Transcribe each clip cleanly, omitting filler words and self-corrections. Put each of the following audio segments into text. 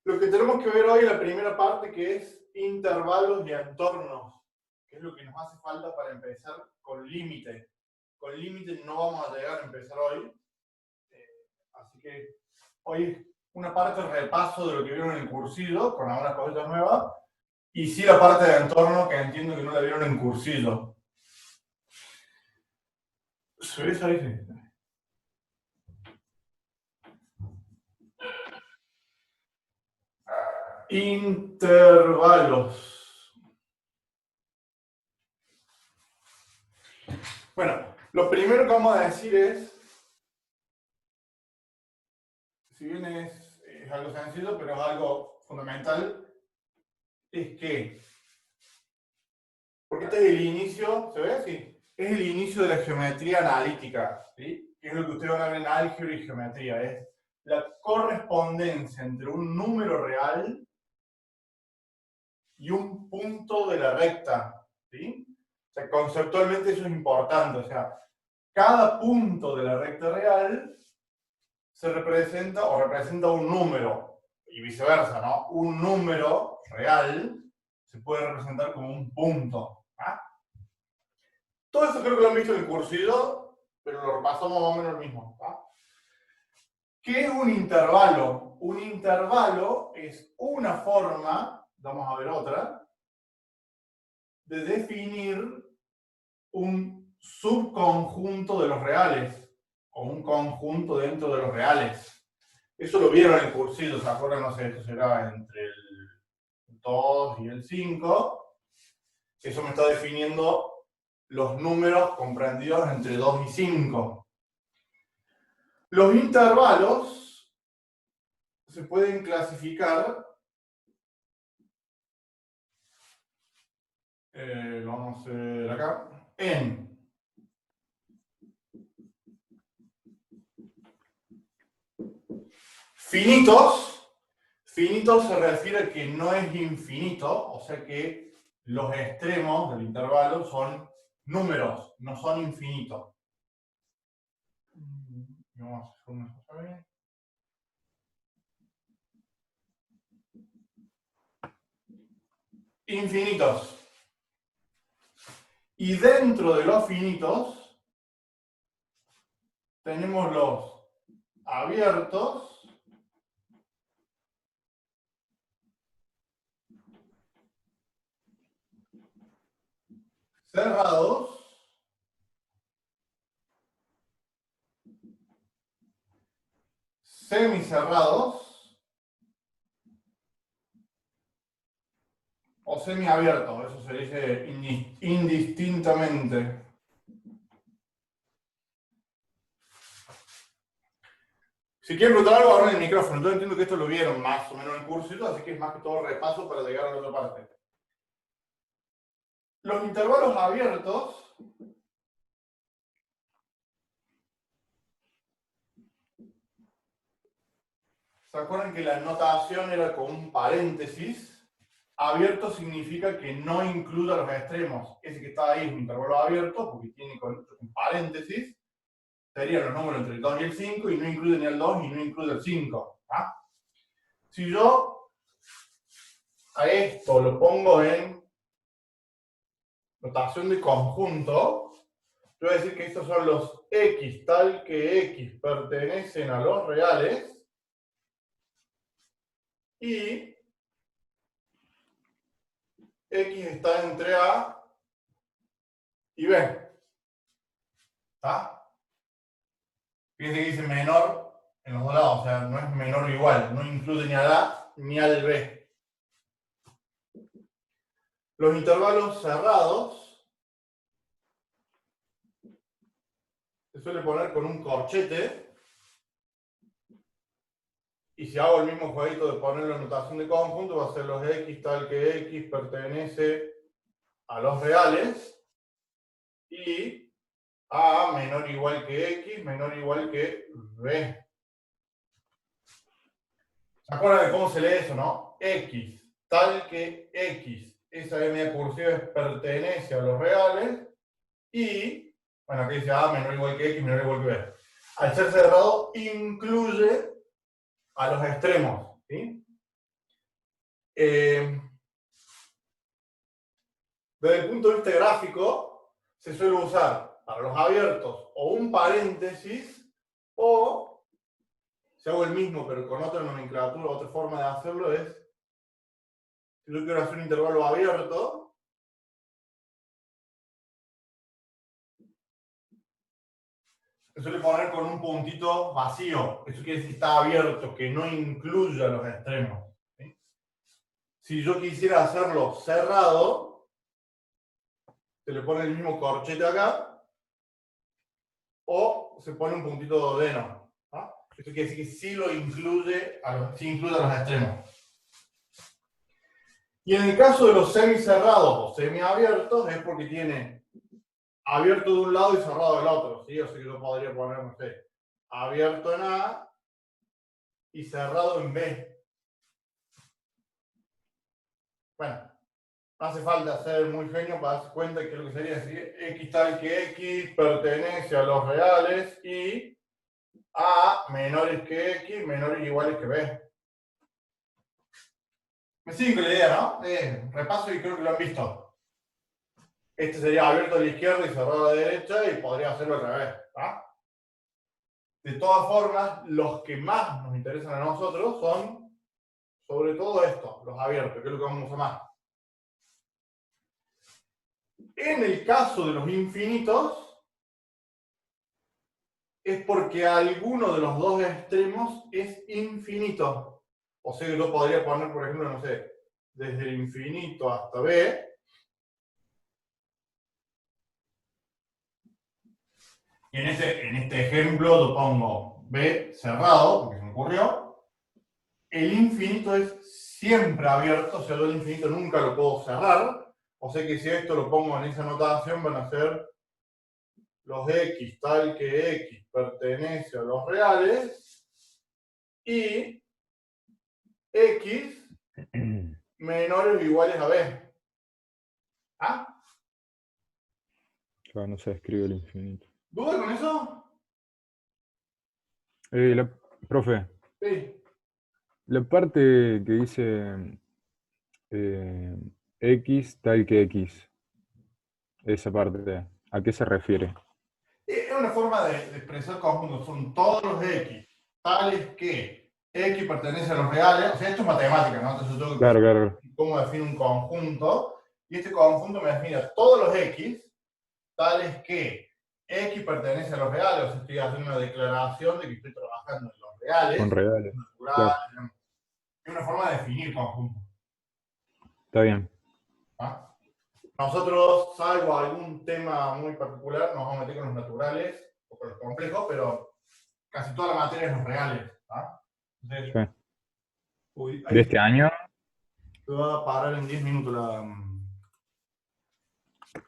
Lo que tenemos que ver hoy es la primera parte, que es intervalos y entornos, que es lo que nos hace falta para empezar con límite. Con límite no vamos a llegar a empezar hoy, así que hoy es una parte de repaso de lo que vieron en el cursillo, con algunas cositas nuevas, y sí la parte de entorno, que entiendo que no la vieron en cursillo. ¿Se ve esa ahí? Intervalos. Bueno, lo primero que vamos a decir es, si bien es algo sencillo, pero es algo fundamental, es que, porque este es el inicio, ¿se ve? Sí, es el inicio de la geometría analítica, ¿sí? Que es lo que ustedes van a ver en álgebra y geometría, es la correspondencia entre un número real y un punto de la recta, ¿sí? O sea, conceptualmente eso es importante, o sea, cada punto de la recta real se representa o representa un número, y viceversa, ¿no? Un número real se puede representar como un punto. ¿Ah? Todo eso creo que lo han visto en el cursillo, pero lo repasamos más o menos lo mismo. ¿Ah? ¿Qué es un intervalo? Un intervalo es una forma, vamos a ver otra, de definir un subconjunto de los reales, o un conjunto dentro de los reales. Eso lo vieron en el cursillo, ¿se acuerdan? No sé, esto será entre el 2 y el 5. Eso me está definiendo los números comprendidos entre 2 y 5. Los intervalos se pueden clasificar, lo vamos a hacer acá, en finitos. Finito se refiere a que no es infinito, o sea que los extremos del intervalo son números, no son infinitos. Vamos a hacer una cosa bien. Infinitos. Y dentro de los finitos tenemos los abiertos, cerrados, semicerrados o semiabiertos. Eso se dice indistintamente. Si quieren preguntar algo, abran el micrófono. Yo entiendo que esto lo vieron más o menos en el curso, así que es más que todo repaso para llegar a la otra parte. Los intervalos abiertos ¿se acuerdan que la notación era con un paréntesis? Abierto significa que no incluya los extremos. Ese que está ahí es un intervalo abierto porque tiene con paréntesis. Serían los números entre el 2 y el 5 y no incluye ni el 2 y no incluye el 5. ¿Ah? Si yo a esto lo pongo en notación de conjunto, yo voy a decir que estos son los x tal que x pertenecen a los reales y x está entre a y b. ¿Está? Fíjense que dice menor en los dos lados, o sea, no es menor o igual, no incluye ni al a ni al b. Los intervalos cerrados se suele poner con un corchete, y si hago el mismo jueguito de ponerlo en notación de conjunto, va a ser los x tal que x pertenece a los reales y a menor o igual que x menor o igual que b. ¿Se acuerdan de cómo se lee eso, no? X tal que x, esa media cursiva pertenece a los reales y, bueno, aquí dice a menor o igual que x menor o igual que b. Al ser cerrado incluye a los extremos, ¿sí? Desde el punto de vista gráfico, se suele usar para los abiertos o un paréntesis, o si hago el mismo pero con otra nomenclatura, otra forma de hacerlo es, si yo quiero hacer un intervalo abierto, se suele poner con un puntito vacío. Eso quiere decir que está abierto, que no incluya los extremos. ¿Sí? Si yo quisiera hacerlo cerrado, se le pone el mismo corchete acá, o se pone un puntito de no. ¿Ah? Esto quiere decir que sí lo incluye sí incluye a los extremos. Y en el caso de los semicerrados o semiabiertos, es porque tiene abierto de un lado y cerrado del otro. ¿Sí? O sea que yo podría poner, no sé, abierto en A y cerrado en B. Bueno, no hace falta ser muy genio para darse cuenta que lo que sería decir X tal que X pertenece a los reales y A menores que X menores o iguales que B. Me sigue con la idea, ¿no? Repaso y creo que lo han visto. Este sería abierto a la izquierda y cerrado a la derecha y podría hacerlo al revés. ¿Ah? De todas formas, los que más nos interesan a nosotros son, sobre todo estos, los abiertos, que es lo que vamos a usar más. En el caso de los infinitos, es porque alguno de los dos extremos es infinito. O sea que yo podría poner, por ejemplo, no sé, desde el infinito hasta B. Y en este ejemplo yo pongo B cerrado, porque se me ocurrió. El infinito es siempre abierto, o sea, yo el infinito nunca lo puedo cerrar. O sea que si esto lo pongo en esa notación, van a ser los X tal que X pertenece a los reales y X menores o iguales a B. ¿Ah? Claro, no se escribe el infinito. ¿Duda con eso? Profe, Sí. la parte que dice X tal que X, esa parte, ¿a qué se refiere? Es una forma de expresar conjuntos. Son todos los X tales que X pertenece a los reales. O sea, esto es matemática, ¿no? Entonces yo tengo que Claro, pensar claro. cómo defino un conjunto. Y este conjunto me define a todos los X tales que X pertenece a los reales. O sea, estoy haciendo una declaración de que estoy trabajando en los Con reales, reales. naturales. Claro, Es una forma de definir conjuntos. está bien. ¿Ah? Nosotros, salvo algún tema muy particular, nos vamos a meter con los naturales o con los complejos, pero casi toda la materia es los reales. ¿Ah? Entonces, Sí. uy, ¿De ahí este año? te va a parar en 10 minutos la.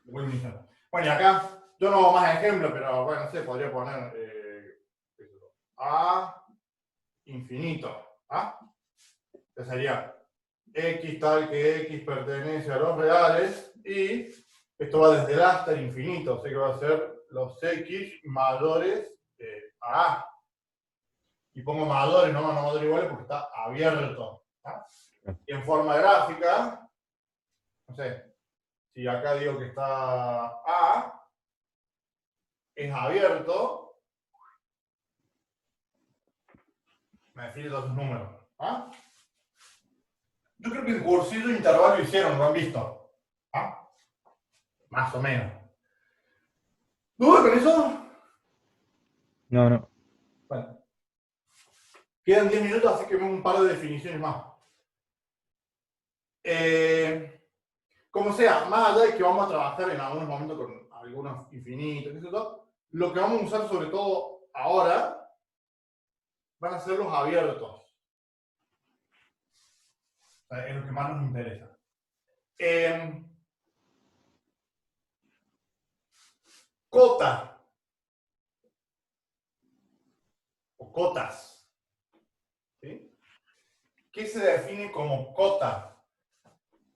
Bueno, y acá, yo no hago más ejemplos, pero bueno, no sé, podría poner A infinito. ¿Ah? Que sería X tal que X pertenece a los reales y esto va desde el A hasta el infinito, o sea que va a ser los X mayores a A. Y pongo mayores, no mayores iguales porque está abierto. ¿Ah? Y en forma gráfica, no sé, si acá digo que está A, es abierto, me define todos sus números. ¿Ah? Yo creo que el cursillo de intervalo lo hicieron, lo han visto. ¿Ah? Más o menos. ¿Dudas con eso? No, no. Bueno, quedan 10 minutos, así que vemos un par de definiciones más. Como sea, más allá de que vamos a trabajar en algunos momentos con algunos infinitos, qué sé yo, lo que vamos a usar sobre todo ahora van a ser los abiertos. O sea, es lo que más nos interesa. Cota o cotas. ¿Sí? ¿Qué se define como cota?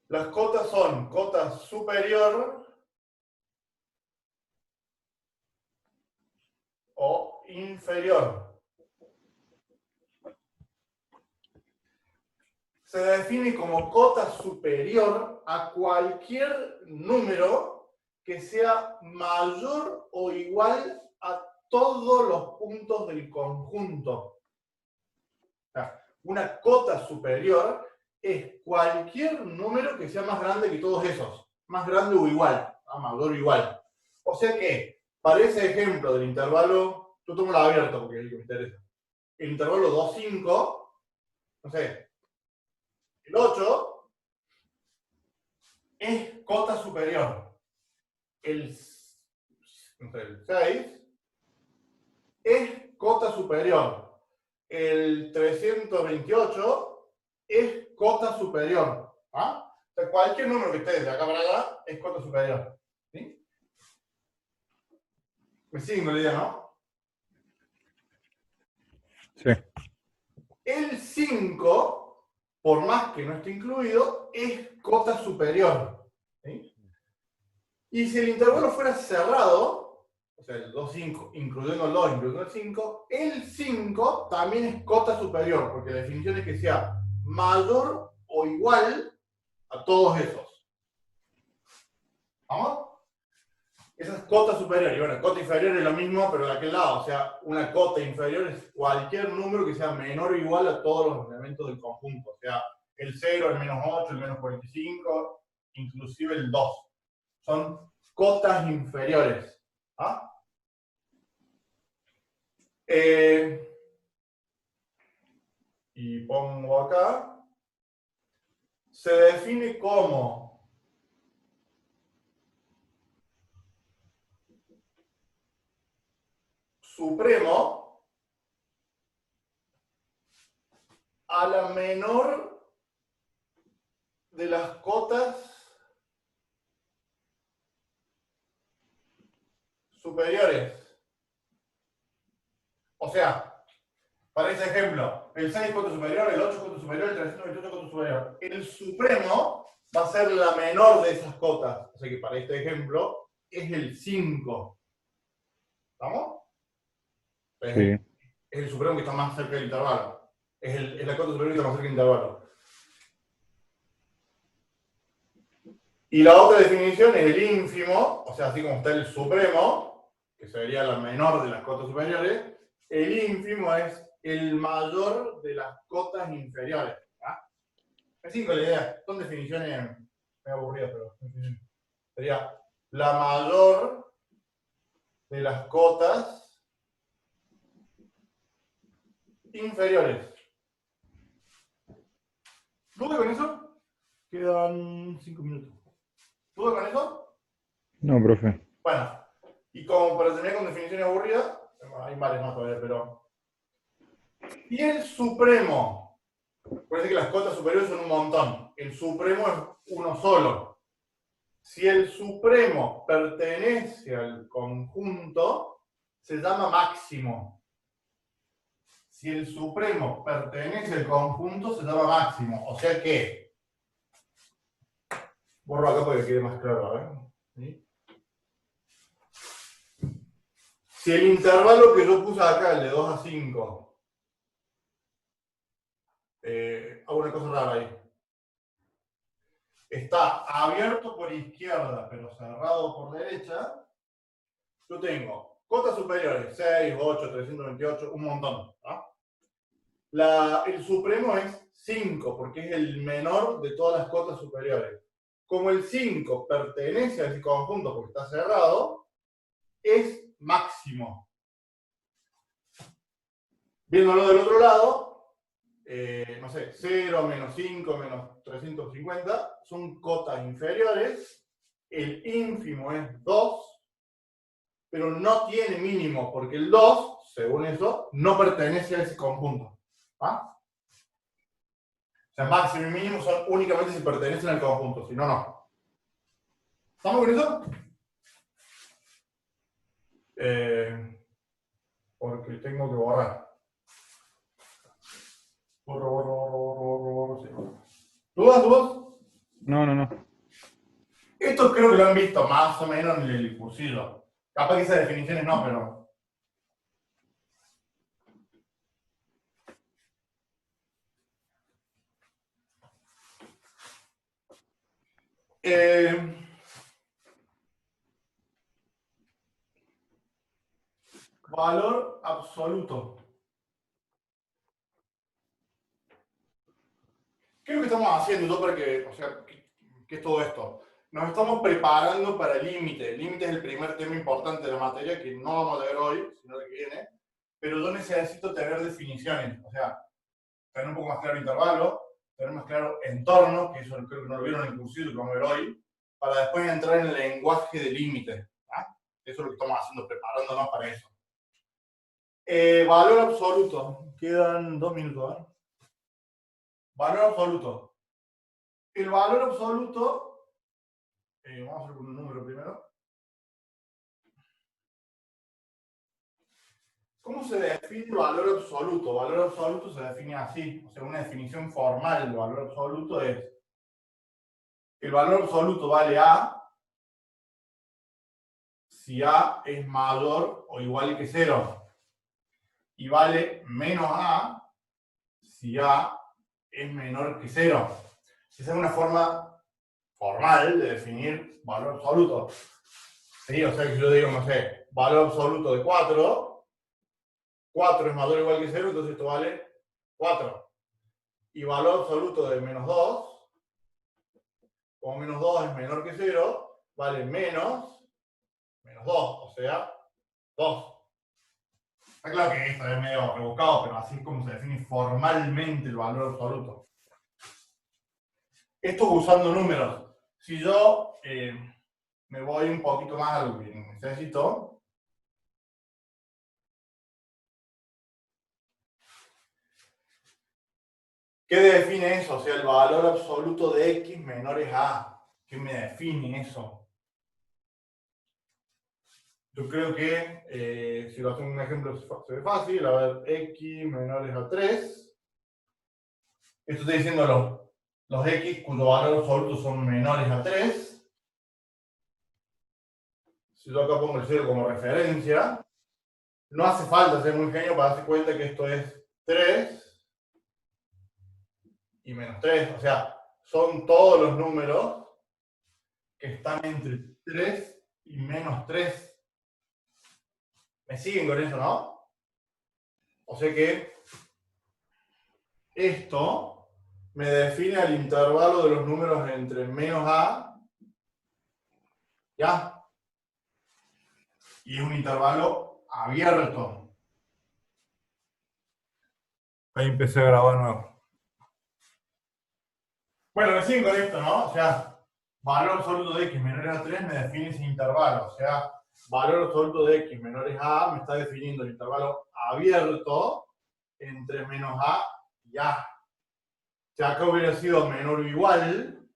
Las cotas son cota superior o inferior. se define como cota superior a cualquier número que sea mayor o igual a todos los puntos del conjunto. O sea, una cota superior es cualquier número que sea más grande que todos esos. Más grande o igual, mayor o igual. O sea que, para ese ejemplo del intervalo, yo tomo la abierta porque es el que me interesa. El intervalo 2, 5, no sé, el 8 es cota superior. El 6 es cota superior. El 328 es cota superior. ¿Ah? O sea, cualquier número que esté de acá para allá es cota superior. ¿Sí? Me siguen con la idea, ¿no? Sí. El 5, por más que no esté incluido, es cota superior. ¿Sí? Y si el intervalo fuera cerrado, o sea, el 2, 5, incluyendo el 2, incluyendo el 5 también es cota superior, porque la definición es que sea mayor o igual a todos esos. ¿Vamos? Esa es cota superior. Y bueno, cota inferior es lo mismo, pero de aquel lado. O sea, una cota inferior es cualquier número que sea menor o igual a todos los elementos del conjunto. O sea, el 0, el menos 8, el menos 45, inclusive el 2. Son cotas inferiores. ¿Ah? Y pongo acá. Se define como supremo a la menor de las cotas superiores. O sea, para ese ejemplo, el 6 es cota superior, el 8 es cota superior, el 328 es cota superior. El supremo va a ser la menor de esas cotas. O sea que para este ejemplo es el 5. ¿Estamos? Sí. Es el supremo que está más cerca del intervalo. Es la cota superior que está más cerca del intervalo. Y la otra definición es el ínfimo, o sea, así como está el supremo, que sería la menor de las cotas superiores, el ínfimo es el mayor de las cotas inferiores. ¿Ah? Es simple la idea, son definiciones muy aburridas, pero sería la mayor de las cotas inferiores. ¿Duda con eso? Quedan 5 minutos. ¿Duda con eso? No, profe. Bueno, y como para terminar con definiciones aburridas, hay varias más todavía, pero si el supremo, parece que las cotas superiores son un montón, el supremo es uno solo. Si el supremo pertenece al conjunto, se llama máximo. Si el supremo pertenece al conjunto, se llama máximo. O sea que, borro acá para que quede más claro, ¿sí? Si el intervalo que yo puse acá, el de 2 a 5, hago una cosa rara ahí. Está abierto por izquierda, pero cerrado por derecha. Yo tengo cotas superiores, 6, 8, 328, un montón. ¿No? El supremo es 5, porque es el menor de todas las cotas superiores. Como el 5 pertenece a ese conjunto porque está cerrado, es máximo. Viéndolo del otro lado, no sé, 0, menos 5, menos 350, son cotas inferiores. El ínfimo es 2, pero no tiene mínimo, porque el 2, según eso, no pertenece a ese conjunto. ¿Ah? O sea, máximo y mínimo son únicamente si pertenecen al conjunto, si no, no. ¿Estamos con eso? Porque tengo que borrar. Borro, sí. ¿Dudas, dudas? No. Esto creo que lo han visto más o menos en el cursillo. Capaz que esas definiciones no, pero... Valor absoluto. ¿Qué es lo que estamos haciendo? Porque, o sea, ¿qué es todo esto? Nos estamos preparando para el límite. El límite es el primer tema importante de la materia que no vamos a ver hoy, sino el que viene. Pero yo necesito tener definiciones. O sea, tener un poco más claro intervalo, tener más claro entorno, que eso creo que no lo vieron en el cursito que vamos a ver hoy, para después entrar en el lenguaje de límite. Eso es lo que estamos haciendo, preparándonos para eso. Valor absoluto. Quedan 2 minutos. Valor absoluto. El valor absoluto, vamos a hacer un número primero. ¿Cómo se define el valor absoluto? Valor absoluto se define así, o sea, una definición formal del valor absoluto es: el valor absoluto vale A si A es mayor o igual que 0, y vale menos A si A es menor que 0. Esa es una forma formal de definir valor absoluto. ¿Sí? O sea que yo digo, no sé, valor absoluto de 4, 4 es mayor o igual que 0, entonces esto vale 4. Y valor absoluto de menos 2, como menos 2 es menor que 0, vale menos 2, o sea, 2. Está claro que esto es medio rebuscado, pero así es como se define formalmente el valor absoluto. Esto usando números. Si yo me voy un poquito más a lo que necesito, ¿qué define eso? O sea, el valor absoluto de x menor es a. ¿Qué me define eso? Yo creo que si lo hacemos un ejemplo se ve fácil. A ver, x menor es a 3. Esto está diciendo los x cuyo valor absoluto son menores a 3. Si yo acá pongo el 0 como referencia, no hace falta ser muy genio para darse cuenta que esto es 3 y menos 3. O sea, son todos los números que están entre 3 y menos 3. ¿Me siguen con eso, no? O sea que esto me define el intervalo de los números entre menos a, ¿ya? Y es un intervalo abierto. Ahí empecé a grabar nuevo. Bueno, me siguen con esto, ¿no? O sea, valor absoluto de x menores a 3 me define ese intervalo. O sea, valor absoluto de x menores a me está definiendo el intervalo abierto entre menos a y a. Si acá hubiera sido menor o igual,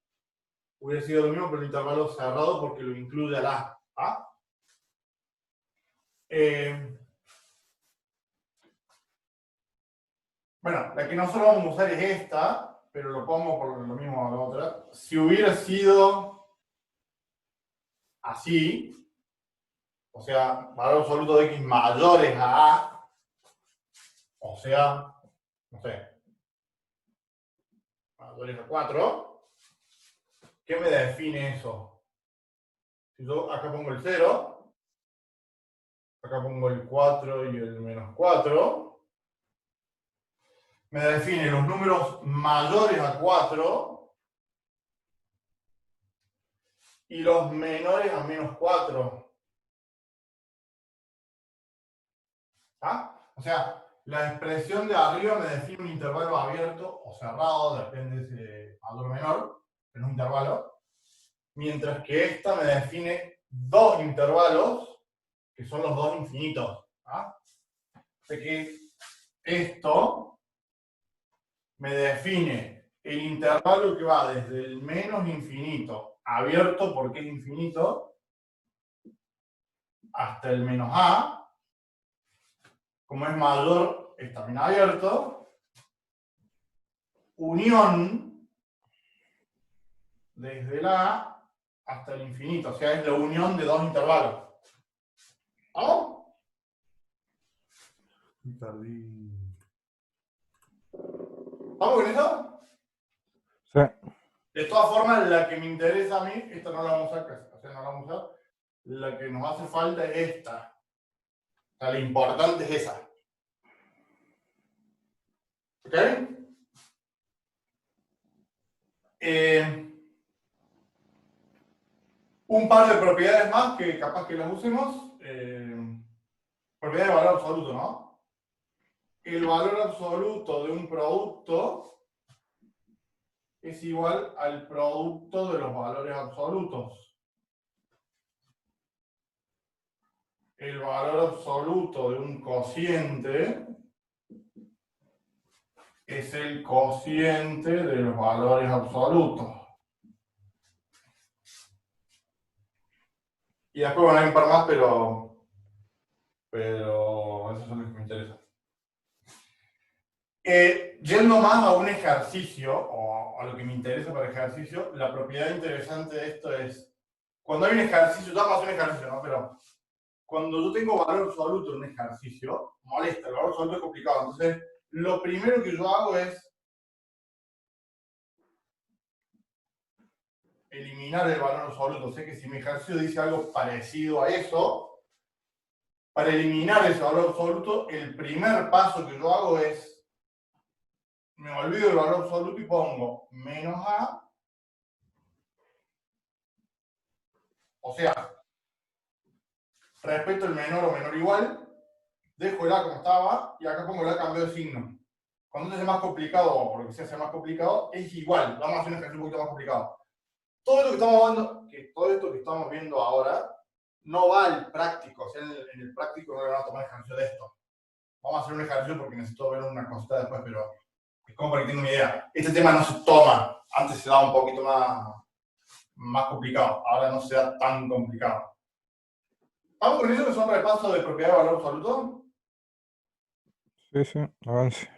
hubiera sido lo mismo, pero el intervalo cerrado porque lo incluye al a. ¿Ah? Bueno, la que nosotros vamos a usar es esta, pero lo pongo por lo mismo a la otra. Si hubiera sido así, o sea, valor absoluto de x mayores a a, o sea, no sé, mayores a 4, ¿qué me define eso? Si yo acá pongo el 0, acá pongo el 4 y el menos 4, me define los números mayores a 4 y los menores a menos 4. ¿Ah? O sea, la expresión de arriba me define un intervalo abierto o cerrado, depende si es mayor o menor, pero es un intervalo. Mientras que esta me define dos intervalos, que son los dos infinitos. ¿Ah? O sea que esto me define el intervalo que va desde el menos infinito, abierto porque es infinito, hasta el menos a. Como es mayor, es también abierto. Unión desde el a hasta el infinito. O sea, es la unión de dos intervalos. ¿Vamos? Perdí. ¿Vamos con eso? Sí. De todas formas, la que me interesa a mí, esta no la vamos a usar, o sea, no la vamos a usar. La que nos hace falta es esta. O sea, la importante es esa. ¿Ok? Un par de propiedades más que capaz que las usemos. Propiedad de valor absoluto, ¿no? El valor absoluto de un producto es igual al producto de los valores absolutos. El valor absoluto de un cociente es el cociente de los valores absolutos. Y después, bueno, hay un par más, pero esos son los que me interesan. Yendo más a un ejercicio, o a lo que me interesa para el ejercicio, la propiedad interesante de esto es, cuando hay un ejercicio, ya vamos a hacer un ejercicio, ¿no? Pero cuando yo tengo valor absoluto en un ejercicio, molesta, el valor absoluto es complicado. Entonces, lo primero que yo hago es eliminar el valor absoluto. Sé que si mi ejercicio dice algo parecido a eso, para eliminar ese valor absoluto, el primer paso que yo hago es, me olvido del valor absoluto y pongo menos a, o sea, respeto el menor o menor igual, dejo el a como estaba y acá pongo el a cambio de signo. Cuando se hace más complicado, o lo que se hace más complicado, es igual. Vamos a hacer un ejercicio un poquito más complicado. Todo esto que estamos viendo ahora no va al práctico. O sea, en el práctico no le van a tomar ejercicio de esto. Vamos a hacer un ejercicio porque necesito ver una cosita después, pero es como para que tenga una idea. Este tema no se toma. Antes se daba un poquito más complicado. Ahora no se da tan complicado. ¿Vamos con eso que son repasos de propiedad de valor absoluto? Sí, sí, avance.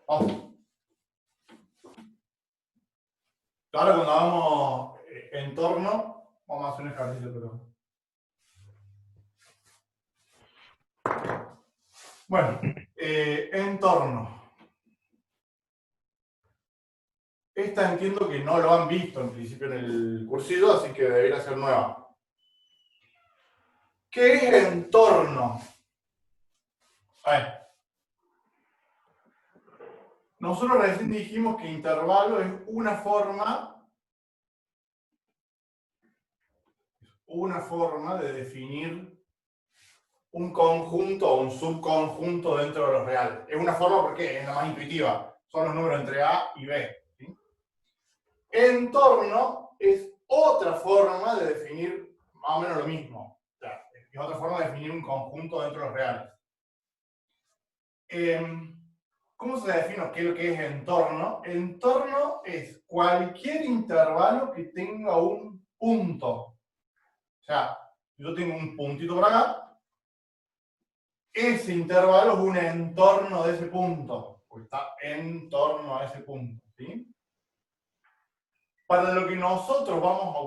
Vamos. Ahora cuando hagamos entorno, vamos a hacer un ejercicio, pero... Bueno, entorno. Esta entiendo que no lo han visto en principio en el cursillo, así que debería ser nueva. ¿Qué es entorno? A ver. Nosotros recién dijimos que intervalo es una forma de definir un conjunto o un subconjunto dentro de los reales. Es una forma porque es la más intuitiva. Son los números entre A y B. ¿Sí? Entorno es otra forma de definir más o menos lo mismo. O sea, es otra forma de definir un conjunto dentro de los reales. ¿Cómo se define qué es lo que es entorno? Entorno es cualquier intervalo que tenga un punto. O sea, yo tengo un puntito por acá, ese intervalo es un entorno de ese punto, porque está en torno a ese punto. ¿Sí? Para lo que nosotros vamos a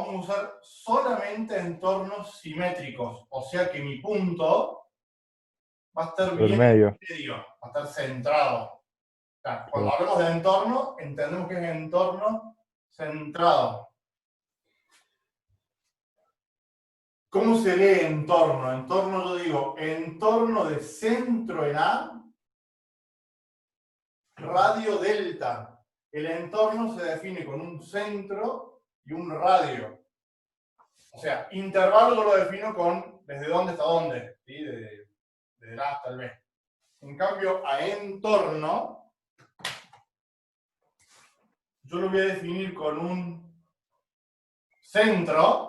usar solamente entornos simétricos. O sea que mi punto va a estar Por el bien medio. en medio, va a estar centrado. O sea, cuando Claro. hablamos de entorno, entendemos que es entorno centrado. ¿Cómo se lee entorno? Entorno, yo digo, entorno de centro en A, radio delta. El entorno se define con un centro y un radio. O sea, intervalo yo lo defino con desde dónde hasta dónde, ¿sí? Desde el A hasta el B. En cambio, a entorno, yo lo voy a definir con un centro.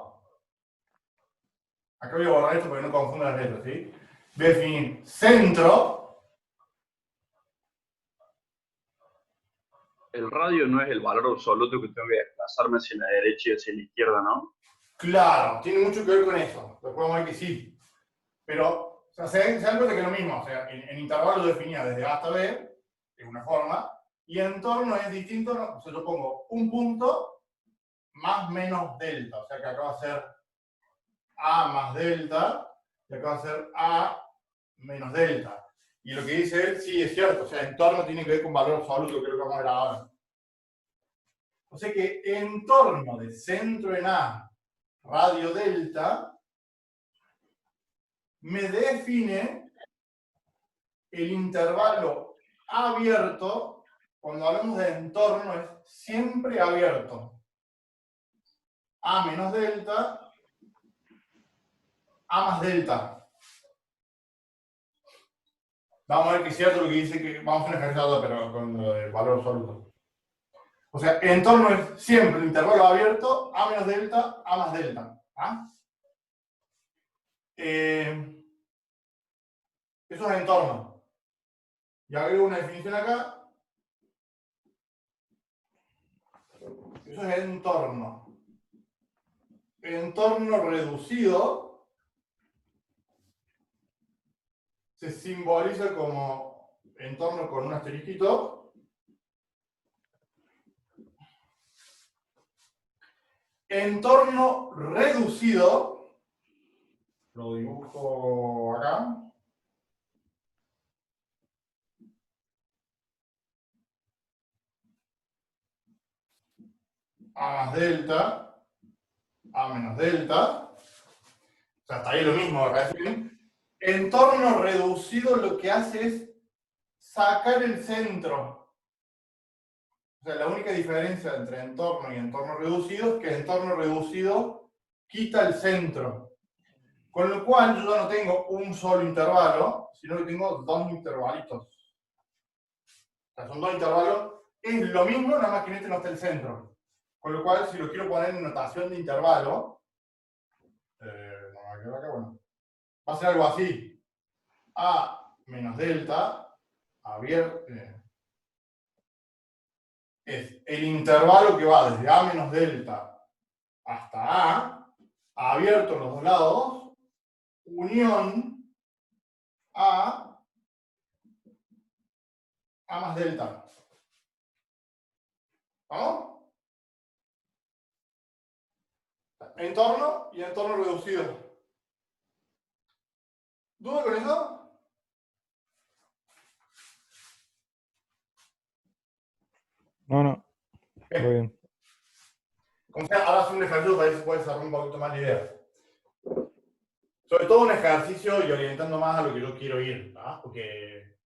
Acá voy a borrar esto porque no confunda las letras, ¿sí? Voy a definir centro. El radio no es el valor absoluto que tengo que desplazarme hacia la derecha y hacia la izquierda, ¿no? Claro, tiene mucho que ver con eso. Después vamos a ver que sí. Pero, o sea, se dan cuenta que es lo mismo. O sea, en intervalo yo definía desde A hasta B, es una forma, y entorno es distinto. ¿No? O sea, yo pongo un punto más menos delta. O sea, que acá va a ser A más delta, y acá va a ser A menos delta. Y lo que dice él, sí, es cierto. O sea, entorno tiene que ver con valor absoluto, que es lo que vamos a ver ahora. O sea que en torno de centro en A, radio delta, me define el intervalo abierto. Cuando hablamos de entorno es siempre abierto. A menos delta, A más delta. Vamos a ver que es cierto lo que dice que vamos a hacer un ejercicio, pero con lo del valor absoluto. O sea, entorno es siempre el intervalo abierto, A menos delta, A más delta. ¿Ah? Eso es entorno. Y agrego una definición acá. Eso es entorno. Entorno reducido se simboliza como entorno con un asterisquito. Entorno reducido, lo dibujo acá. A más delta, A menos delta. O sea, hasta ahí lo mismo, ¿verdad? Entorno reducido lo que hace es sacar el centro. O sea, la única diferencia entre entorno y entorno reducido es que el entorno reducido quita el centro. Con lo cual yo ya no tengo un solo intervalo, sino que tengo dos intervalitos. O sea, son dos intervalos. Es lo mismo, nada más que en este no está el centro. Con lo cual, si lo quiero poner en notación de intervalo, bueno, va a ser algo así. A menos delta, abierto, es el intervalo que va desde A menos delta hasta A, abierto en los dos lados, unión A más delta. ¿Vamos? Entorno y entorno reducido. ¿Duda con eso? No, todo bien. Como sea, ahora hacer un ejercicio para ver si puedes desarrollar un poquito más la idea. Sobre todo un ejercicio y orientando más a lo que yo quiero ir, ¿no? Porque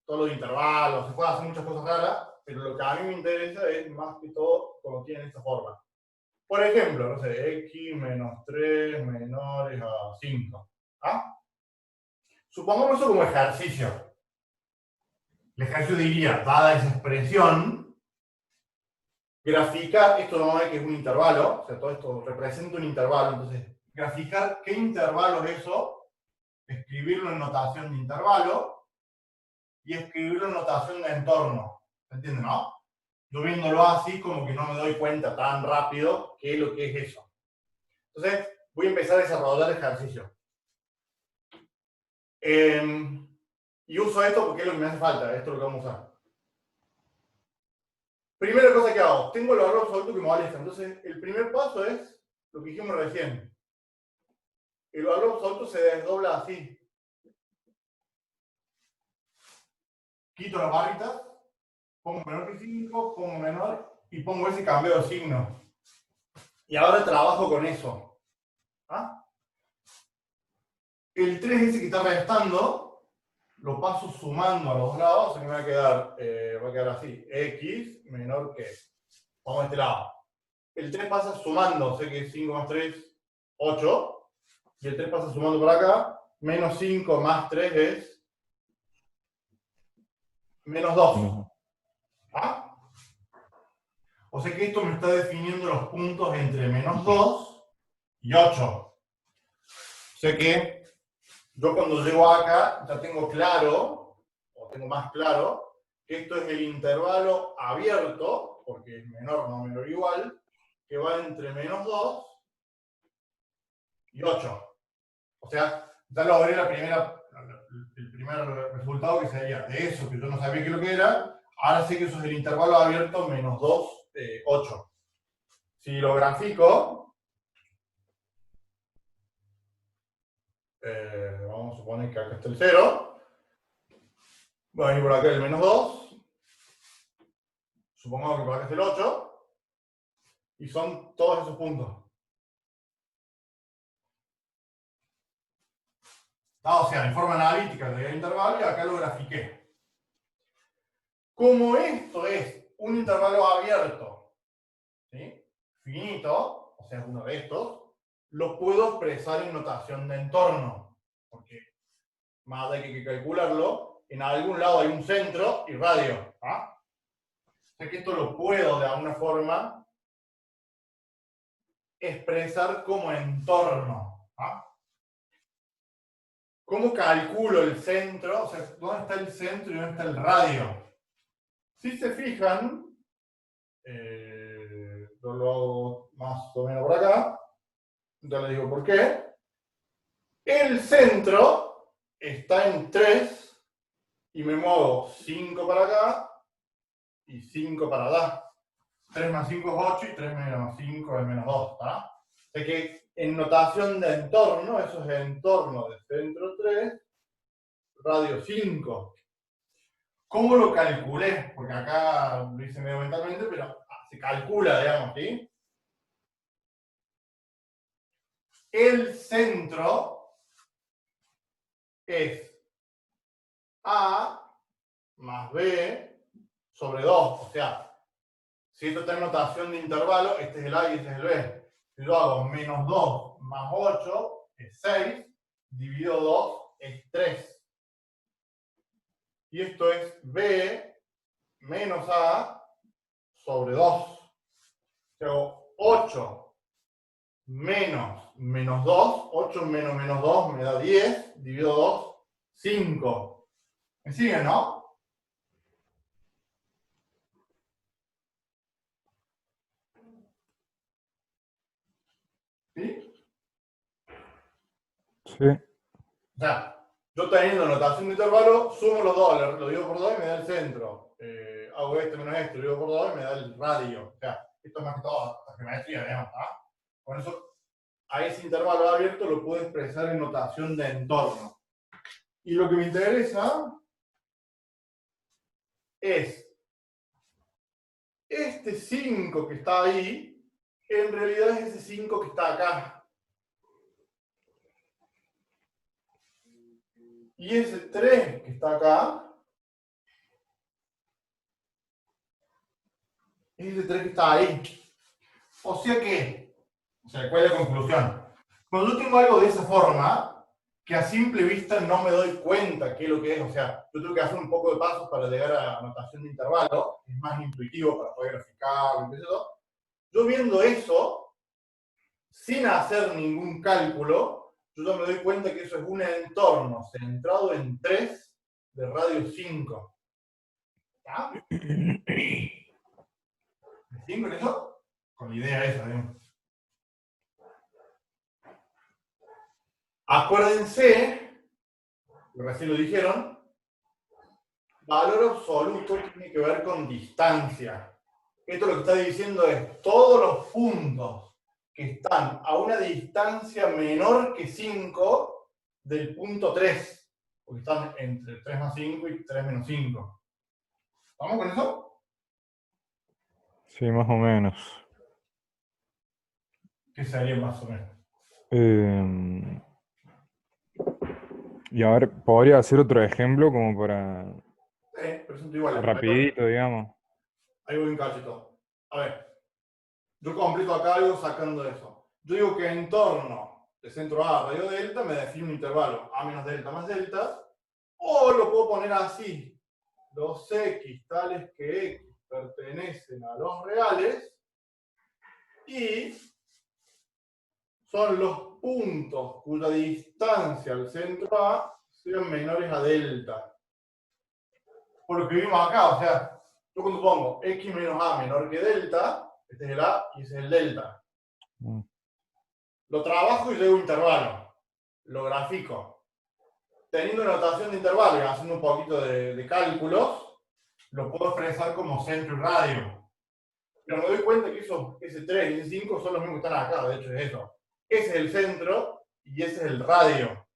todos los intervalos, se pueden hacer muchas cosas raras, pero lo que a mí me interesa es más que todo como tienen esta forma. Por ejemplo, no sé, x menos 3 menores a 5. ¿Ah? Supongamos eso como ejercicio. El ejercicio diría, dada esa expresión, graficar, esto vamos a ver que es un intervalo, o sea, todo esto representa un intervalo, entonces, graficar qué intervalo es eso, escribirlo en notación de intervalo, y escribirlo en notación de entorno. ¿Se entiende, no? Yo viéndolo así, como que no me doy cuenta tan rápido qué es lo que es eso. Entonces, voy a empezar a desarrollar el ejercicio. Y uso esto porque es lo que me hace falta, esto es lo que vamos a usar. Primera cosa que hago, tengo el valor absoluto que me vale esto. Entonces, el primer paso es lo que dijimos recién. El valor absoluto se desdobla así. Quito las barritas, pongo menor que 5, pongo menor y pongo ese cambio de signo. Y ahora trabajo con eso. ¿Ah? El 3 ese que está restando, lo paso sumando a los dos lados, así que me va a quedar así. X menor que. Vamos a este lado. El 3 pasa sumando, sé que 5 más 3, 8. Y el 3 pasa sumando por acá. Menos 5 más 3 es menos 2. ¿Ah? O sea que esto me está definiendo los puntos entre menos 2 y 8. O sea que yo cuando llego acá ya tengo claro, o tengo más claro, que esto es el intervalo abierto, porque es menor, no menor igual, que va entre menos 2 y 8. O sea, ya logré el primer resultado que sería de eso, que yo no sabía qué es lo que era, ahora sé que eso es el intervalo abierto menos 2, 8. Si lo grafico, vamos a suponer que acá está el 0, voy a venir por acá el menos 2, supongamos que por acá está el 8, Y son todos esos puntos. O sea, en forma analítica llegué al intervalo y acá lo grafiqué. Como esto es un intervalo abierto, ¿sí? Finito, o sea, uno de estos, lo puedo expresar en notación de entorno. Porque más hay que calcularlo, en algún lado hay un centro y radio. O sea que esto lo puedo de alguna forma expresar como entorno. ¿Cómo calculo el centro? O sea, ¿dónde está el centro y dónde está el radio? Si se fijan, yo lo hago más o menos por acá, ya les digo por qué. El centro está en 3 y me muevo 5 para acá y 5 para allá. 3 más 5 es 8 y 3 menos 5 es menos 2. O sea que en notación de entorno, eso es entorno de centro 3, radio 5. ¿Cómo lo calculé? Porque acá lo hice medio mentalmente, pero se calcula, digamos, ¿sí? El centro es A más B sobre 2. O sea, si esto está en notación de intervalo, este es el A y este es el B. Si yo hago menos 2 más 8 es 6, dividido 2 es 3. Y esto es B menos A sobre 2. Hago 8 menos menos 2, 8 menos menos 2 me da 10, dividido 2, 5. ¿Me siguen, no? ¿Sí? Sí. O sea, yo teniendo notación de intervalo, sumo los dos, lo divido por 2 y me da el centro. Hago este menos este, lo divido por 2 y me da el radio. O sea, esto es más que todo la geometría, digamos. Con eso, a ese intervalo abierto lo puedo expresar en notación de entorno. Y lo que me interesa es este 5 que está ahí, en realidad es ese 5 que está acá. Y ese 3 que está acá, es ese 3 que está ahí. O sea, ¿cuál es la conclusión? Cuando yo tengo algo de esa forma, que a simple vista no me doy cuenta qué es lo que es, o sea, yo tengo que hacer un poco de pasos para llegar a notación de intervalo, es más intuitivo para poder graficarlo, etc. Yo viendo eso, sin hacer ningún cálculo, yo ya me doy cuenta que eso es un entorno centrado en 3 de radio 5. ¿Está? ¿Me siguen con eso? Con la idea esa, digamos. Acuérdense, recién lo dijeron, valor absoluto tiene que ver con distancia. Esto lo que está diciendo es todos los puntos que están a una distancia menor que 5 del punto 3, porque están entre 3 más 5 y 3 menos 5. ¿Vamos con eso? Sí, más o menos. ¿Qué sería más o menos? Y a ver, podría hacer otro ejemplo como para Presento igual. rapidito, digamos. Ahí voy un cachito. A ver, yo completo acá algo sacando eso. Yo digo que en torno de centro A, radio delta, me define un intervalo A menos delta más delta, o lo puedo poner así. Los X tales que X pertenecen a los reales y son los puntos cuya distancia al centro A sean menores a delta. Por lo que vimos acá, o sea, yo cuando pongo X menos A menor que delta, este es el A y ese es el delta. Lo trabajo y llego a un intervalo. Lo grafico. Teniendo notación de intervalo y haciendo un poquito de cálculos, lo puedo expresar como centro y radio. Pero me doy cuenta que ese 3 y ese 5 son los mismos que están acá, de hecho es eso. Ese es el centro y ese es el radio.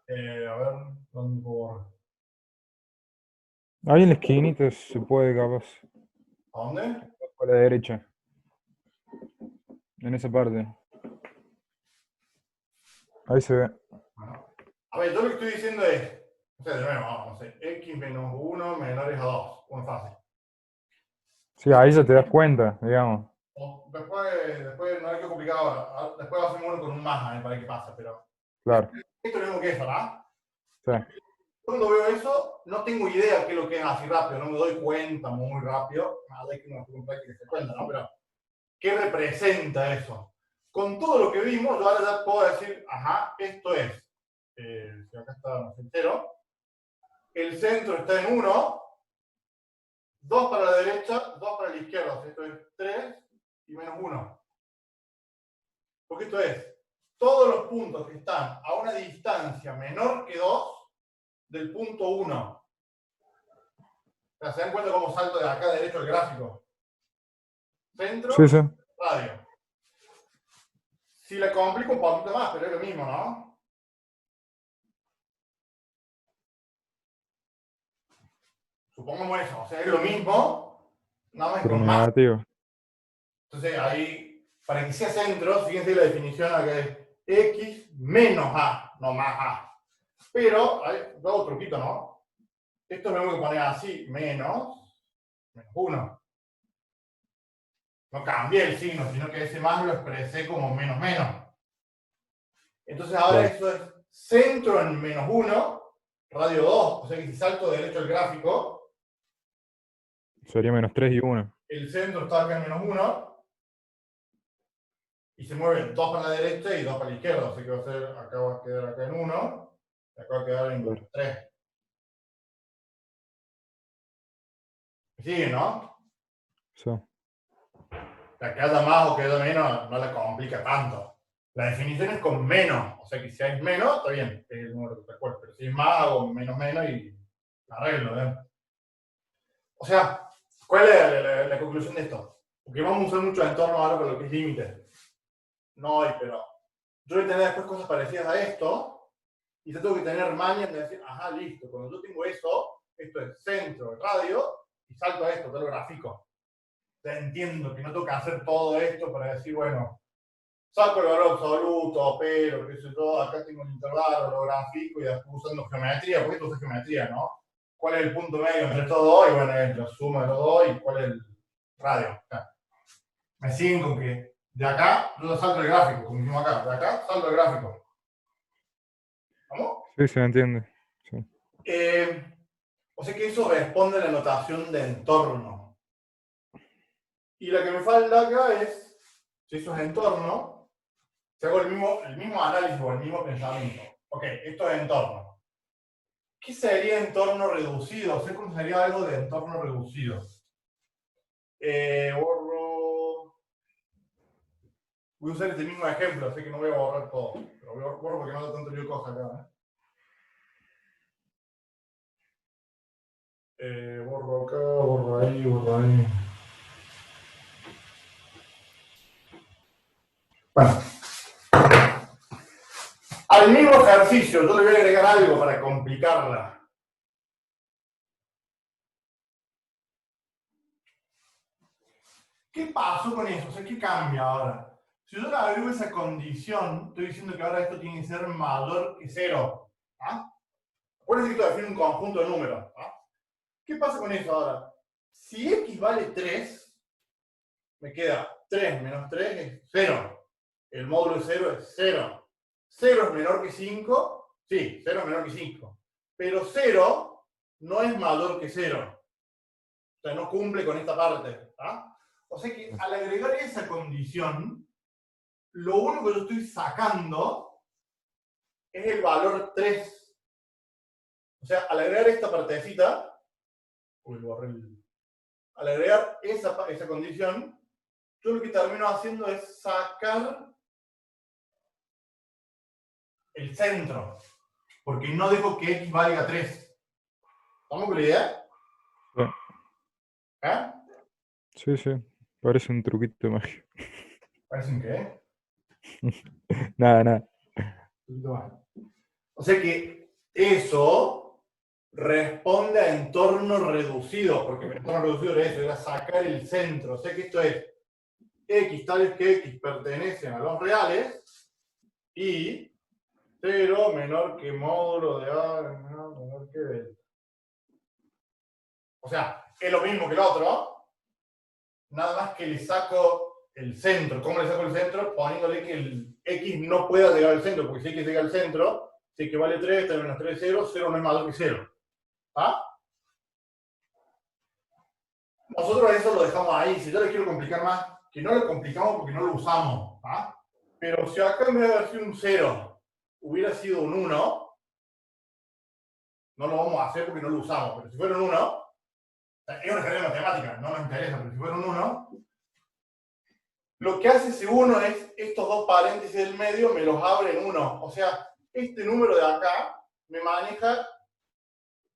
A ver, ¿dónde puedo borrar? Ahí en la esquinita se puede, capaz. ¿A dónde? a la derecha. En esa parte. Ahí se ve. Bueno, a ver, yo lo que estoy diciendo es, o sea, de nuevo, vamos, no sé, x menos 1 menores a 2, muy fácil. Sí, ahí ya te das cuenta, digamos. O después no hay que complicar ahora, después hacemos uno con un más, para ver qué pasa, pero Claro. esto es lo mismo que eso, ¿verdad? Sí. Cuando veo eso, no tengo idea qué es lo que es así rápido, no me doy cuenta muy rápido, nada de que uno en práctica se cuenta, ¿no? Pero, ¿qué representa eso? Con todo lo que vimos, yo ahora ya puedo decir, ajá, esto es, si acá está el 0, el centro está en 1, 2 para la derecha, 2 para la izquierda, o sea, esto es 3 y menos 1. Porque esto es, todos los puntos que están a una distancia menor que 2 del punto 1. O sea, ¿se dan cuenta cómo salto de acá derecho el gráfico? Centro, Sí, sí. radio. Si le complico un poquito más, pero es lo mismo, ¿no? Supongamos eso, o sea, es lo mismo, nada más Pero con más. negativo. Entonces ahí, para que sea centro, fíjense la definición acá es x menos a, no más a. Pero, hay otro truquito, ¿no? Esto lo tengo que poner así, menos 1. No cambié el signo, sino que ese más lo expresé como menos menos. Entonces ahora Claro. esto es centro en menos 1, radio 2, o sea que si salto derecho el gráfico, Sería menos 3 y 1. el centro está acá en menos 1, y se mueven 2 para la derecha y 2 para la izquierda, o sea que va a ser, acá va a quedar acá en 1, y acá va a quedar en Claro. 3. Sigue, ¿no? Sí. La que haya más o que haya menos no la complica tanto. La definición es con menos, o sea que si hay menos, está bien, es el número que te acuerdas, pero si es más, hago menos menos y arreglo, ¿eh? O sea, ¿cuál es la conclusión de esto? Porque vamos a usar mucho entorno ahora para lo que es límite. No hay, pero yo voy a tener después cosas parecidas a esto, y yo tengo que tener mañas de decir, ajá, listo, cuando yo tengo eso, esto es centro, radio, y salto a esto, te lo grafico. Ya entiendo que no tengo que hacer todo esto para decir, bueno, saco el valor absoluto, pero qué sé yo, acá tengo un intervalo, lo grafico y después usando geometría, porque esto es geometría, ¿no? ¿Cuál es el punto medio entre estos dos? Y bueno, es la suma de los dos y cuál es el radio. O sea, me siguen con que de acá yo salto el gráfico, como hicimos acá, de acá salto el gráfico. ¿Vamos? Sí, se entiende. Sí. O sea que eso responde a la notación de entorno. Y la que me falta acá es, si eso es entorno, si hago el mismo análisis o el mismo pensamiento. Ok, esto es entorno. ¿Qué sería entorno reducido? O sea, ¿cómo sería algo de entorno reducido? Borro. Voy a usar este mismo ejemplo, así que no voy a borrar todo. Pero borro porque no da tanto lío cosas acá. Borro acá, borro ahí, borro ahí. Bueno. Al mismo ejercicio, yo le voy a agregar algo para complicarla. ¿Qué pasó con eso? O sea, ¿qué cambia ahora? Si yo le agrego esa condición, estoy diciendo que ahora esto tiene que ser mayor que 0. ¿Ah? Acuérdense que esto define un conjunto de números. ¿Ah? ¿Qué pasa con eso ahora? Si x vale 3, me queda 3 menos 3 es 0. El módulo de 0 es 0. 0 es menor que 5. Sí, 0 es menor que 5. Pero 0 no es mayor que 0. O sea, no cumple con esta parte. ¿Ah? O sea que al agregar esa condición, lo único que yo estoy sacando es el valor 3. O sea, al agregar esta partecita, al agregar esa condición, yo lo que termino haciendo es sacar el centro, porque no dejo que x valga 3. ¿Estamos con la idea? Sí. ¿Eh? Sí, sí. Parece un truquito de magia. ¿Parece un qué? Nada, nada. O sea que eso responde a entornos reducidos, porque el entorno reducido era eso, era sacar el centro. O sea que esto es x tales que x pertenecen a los reales y 0 menor que módulo de A menor que B. O sea, es lo mismo que el otro, nada más que le saco el centro. ¿Cómo le saco el centro? Poniéndole que el x no pueda llegar al centro, porque si x llega al centro, si que vale 3, 3 menos 3 es 0, 0 no es mayor que 0. ¿Ah? Nosotros eso lo dejamos ahí. Si yo le quiero complicar más, que no lo complicamos porque no lo usamos. ¿Ah? Pero si acá en vez de haber sido un 0, hubiera sido un 1, no lo vamos a hacer porque no lo usamos. Pero si fuera un 1, es una carrera de matemática, no nos interesa, pero si fuera un 1, lo que hace ese 1 es estos dos paréntesis del medio me los abre en 1. O sea, este número de acá me maneja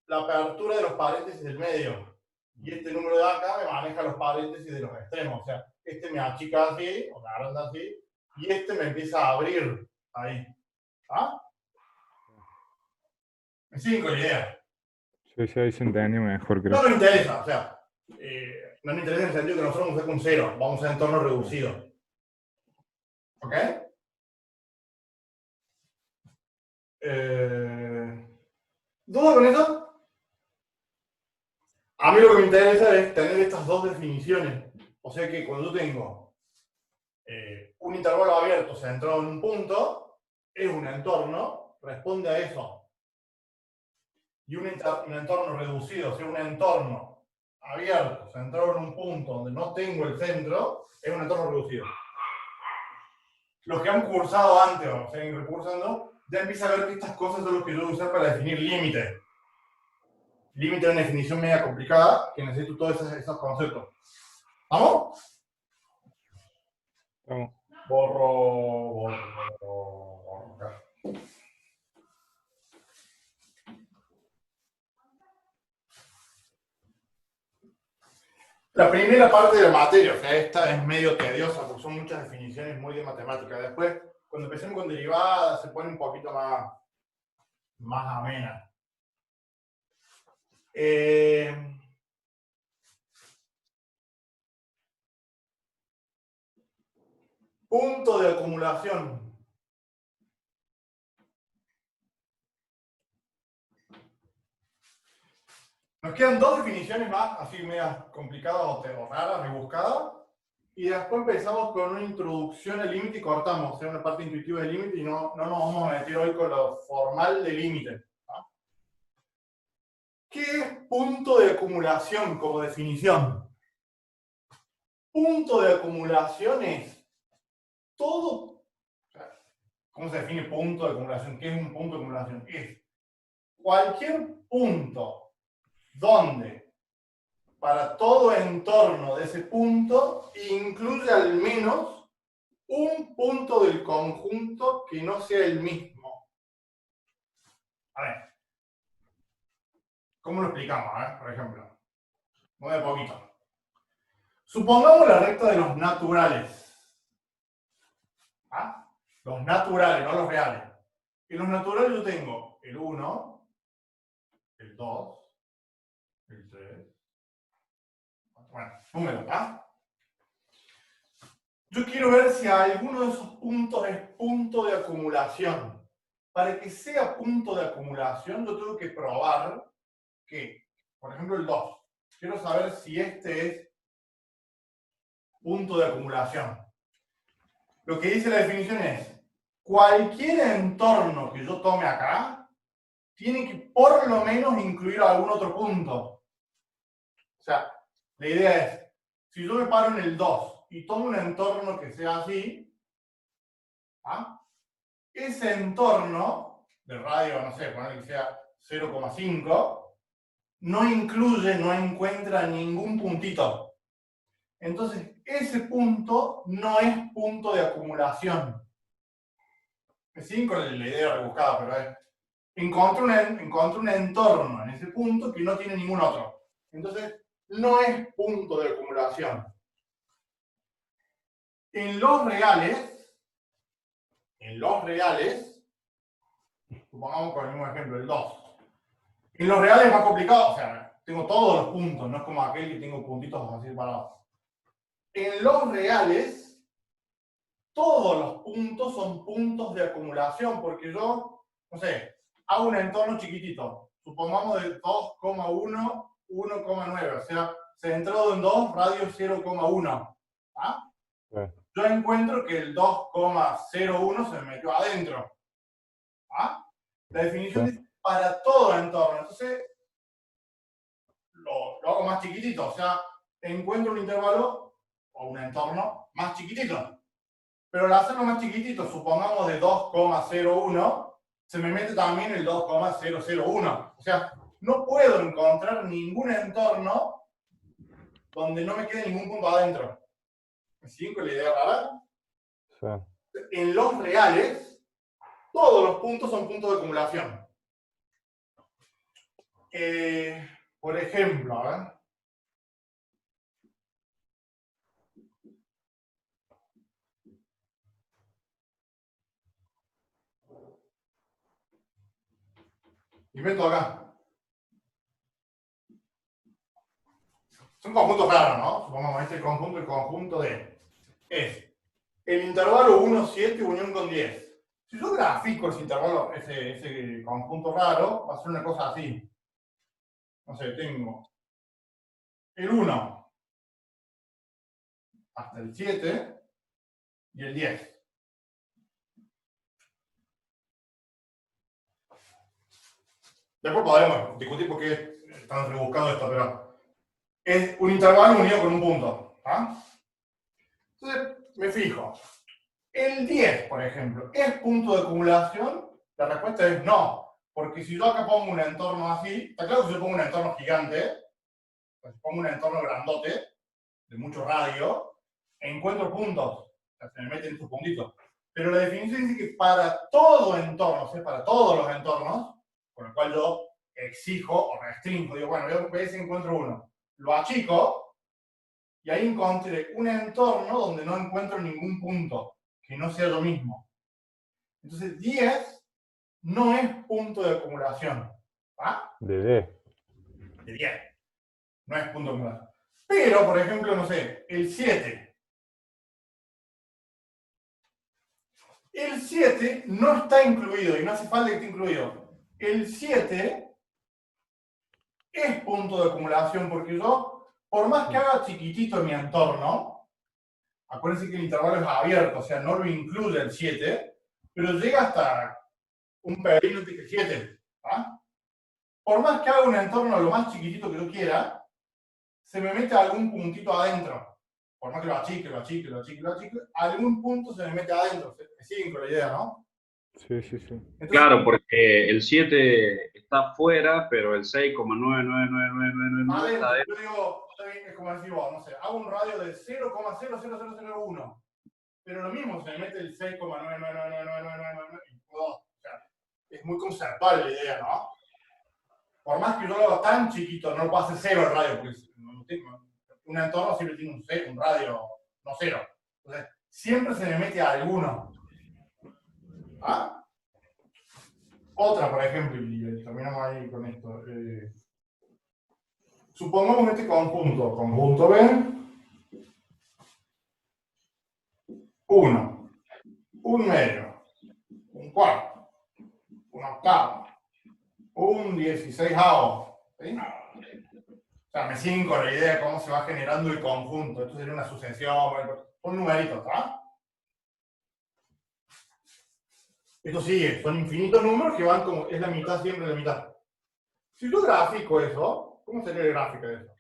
la apertura de los paréntesis del medio. Y este número de acá me maneja los paréntesis de los extremos. O sea, este me achica así, o me agranda así, y este me empieza a abrir ahí. ¿Ah? Me siguen con la idea. Sí, ahí se entendió mejor, creo. No nos interesa, o sea, no nos interesa en el sentido que nosotros vamos a hacer un 0, vamos a entorno reducido. ¿Ok? ¿Duda con eso? A mí lo que me interesa es tener estas dos definiciones. O sea que cuando yo tengo un intervalo abierto centrado en un punto, es un entorno, responde a eso. Y un entorno reducido, o sea, un entorno abierto, centrado en un punto donde no tengo el centro, es un entorno reducido. Los que han cursado antes o sea, ir recursando, ya empiezan a ver que estas cosas son las que yo voy a usar para definir límites. Límite es una definición media complicada que necesito todos esos conceptos. ¿Vamos? Vamos. Borro. Acá. La primera parte de la materia, o sea, esta es medio tediosa porque son muchas definiciones muy de matemática. Después, cuando empecemos con derivadas, se pone un poquito más amena. Punto de acumulación. Nos quedan dos definiciones más, así medias complicadas o raras, rebuscadas. Y después empezamos con una introducción al límite y cortamos, o sea, una parte intuitiva del límite y no nos vamos a meter hoy con lo formal del límite. ¿No? ¿Qué es punto de acumulación como definición? Punto de acumulación es todo. ¿Cómo se define punto de acumulación? ¿Qué es un punto de acumulación? Es cualquier punto donde para todo entorno de ese punto incluye al menos un punto del conjunto que no sea el mismo. A ver, ¿cómo lo explicamos? A ver, por ejemplo, muy de poquito. Supongamos la recta de los naturales. ¿Ah? Los naturales, no los reales. En los naturales yo tengo el 1, el 2, el 3. Bueno, número, ¿ah? Yo quiero ver si alguno de esos puntos es punto de acumulación. Para que sea punto de acumulación, yo tengo que probar que, por ejemplo, el 2. Quiero saber si este es punto de acumulación. Lo que dice la definición es, cualquier entorno que yo tome acá, tiene que por lo menos incluir algún otro punto. O sea, la idea es, si yo me paro en el 2 y tomo un entorno que sea así, ¿ah? Ese entorno de radio, no sé, poner que sea 0,5, no incluye, no encuentra ningún puntito. Entonces, ese punto no es punto de acumulación. Me siguen con la idea rebuscada, pero es. Encontré un entorno en ese punto que no tiene ningún otro. Entonces, no es punto de acumulación. En los reales, supongamos con el mismo ejemplo, el 2. En los reales es más complicado, o sea, tengo todos los puntos, no es como aquel que tengo puntitos así separados. En los reales, todos los puntos son puntos de acumulación, porque yo, no sé, hago un entorno chiquitito, supongamos de 2,1, 1,9, o sea, centrado en 2, radio 0,1. ¿Ah? Yo encuentro que el 2,01 se me metió adentro. ¿Ah? La definición dice para todo el entorno. Entonces, lo hago más chiquitito. O sea, encuentro un intervalo o un entorno más chiquitito. Pero al hacerlo más chiquitito, supongamos de 2,01, se me mete también el 2,001. O sea, no puedo encontrar ningún entorno donde no me quede ningún punto adentro. ¿Me siguen con la idea rara? Sí. En los reales, todos los puntos son puntos de acumulación. Por ejemplo, a ver. Invento acá. Son conjuntos raros, ¿no? Supongamos este conjunto, el conjunto de... Es el intervalo 1, 7 unión con 10. Si yo grafico ese intervalo, ese conjunto raro, va a ser una cosa así. No sé, tengo el 1 hasta el 7 y el 10. Después podemos discutir por qué es tan rebuscado esto, pero es un intervalo unido con un punto. ¿Ah? Entonces, me fijo. El 10, por ejemplo, ¿es punto de acumulación? La respuesta es no. Porque si yo acá pongo un entorno así, está claro que si yo pongo un entorno gigante, pues pongo un entorno grandote, de mucho radio, encuentro puntos. O sea, se me meten estos puntitos. Pero la definición dice que para todo entorno, o sea, para todos los entornos, con el cual yo exijo o restringo, digo, bueno, yo veces encuentro uno, lo achico, y ahí encontré un entorno donde no encuentro ningún punto que no sea lo mismo. Entonces, 10 no es punto de acumulación. ¿Ah? De D. De 10. No es punto de acumulación. Pero, por ejemplo, no sé, el 7. El 7 no está incluido y no hace falta que esté incluido. El 7 es punto de acumulación porque yo, por más que haga chiquitito mi entorno, acuérdense que el intervalo es abierto, o sea, no lo incluye el 7, pero llega hasta un pelín de 7. ¿Ah? Por más que haga un entorno lo más chiquitito que yo quiera, se me mete algún puntito adentro. Por más que lo achique, algún punto se me mete adentro. Me siguen con la idea, ¿no? Sí, sí, sí. Entonces, Claro, porque el 7 está afuera, pero el 6,9999999 está adentro, adentro. yo digo, es como decir vos, no sé, hago un radio de 0,000001, pero lo mismo, se me mete el 6,9999999 y puedo, o sea, es muy conceptual la idea, ¿no? Por más que yo lo haga tan chiquito, no lo puedo hacer cero el radio, porque un entorno siempre tiene un radio no cero. Entonces, siempre se me mete alguno. ¿Ah? Otra, por ejemplo, y terminamos ahí con esto. Supongamos este conjunto B, 1, un medio, un cuarto, un octavo, un 16avo. ¿Sí? O sea, me siguen con la idea de cómo se va generando el conjunto. Esto sería una sucesión, son numeritos, ¿ah? Esto sigue, son infinitos números que van como, es la mitad siempre la mitad. Si yo grafico eso, ¿cómo sería el gráfico de eso?